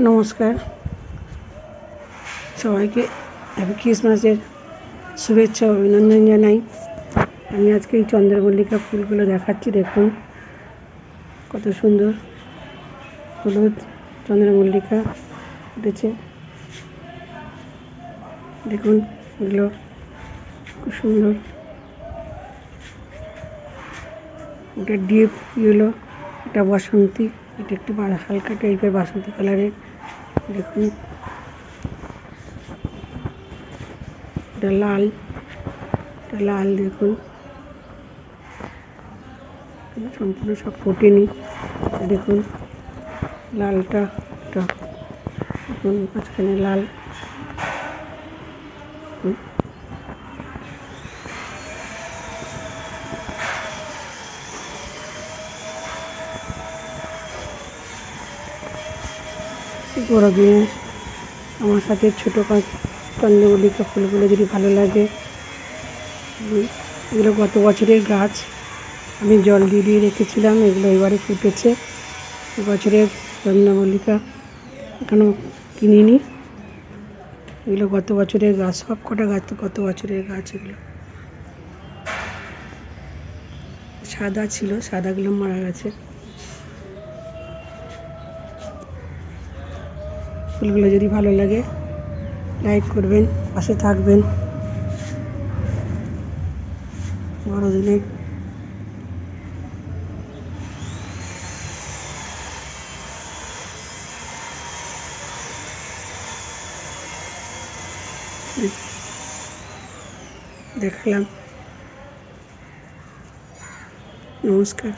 নমস্কার, সবাইকে হ্যাপি ক্রিসমাসের শুভেচ্ছা ও অভিনন্দন জানাই। আমি আজকে এই চন্দ্রমল্লিকা ফুলগুলো দেখাচ্ছি। দেখুন কত সুন্দর হলুদ চন্দ্রমল্লিকা ফুটেছে। দেখুন এগুলো খুব সুন্দর। এটা ডিপ ইয়েলো, এটা বাসন্তী, এটা একটু হালকা টাইপের বাসন্তী কালারের। দেখুন এটা লাল, দেখুন সম্পূর্ণ সব ফোটেনি। দেখুন লালটা, দেখুন মাঝখানে লাল। বড়দিনে আমার সাথে ছোটো চন্দ্রমল্লিকা ফুলগুলো যদি ভালো লাগে, এগুলো গত বছরের গাছ, আমি জল দিয়ে রেখেছিলাম। এগুলো এবারে ফুটেছে। বছরের চন্দ্রমল্লিকা এখনও কিনিনি। এগুলো গত বছরের গাছ, সব কটা গাছ তো গত বছরের গাছ। এগুলো সাদা ছিল, সাদাগুলো মারা গেছে। ফুলগুলো যদি ভালো লাগে লাইক করবেন, পাশে থাকবেন। বড়দিনে দেখালাম। নমস্কার।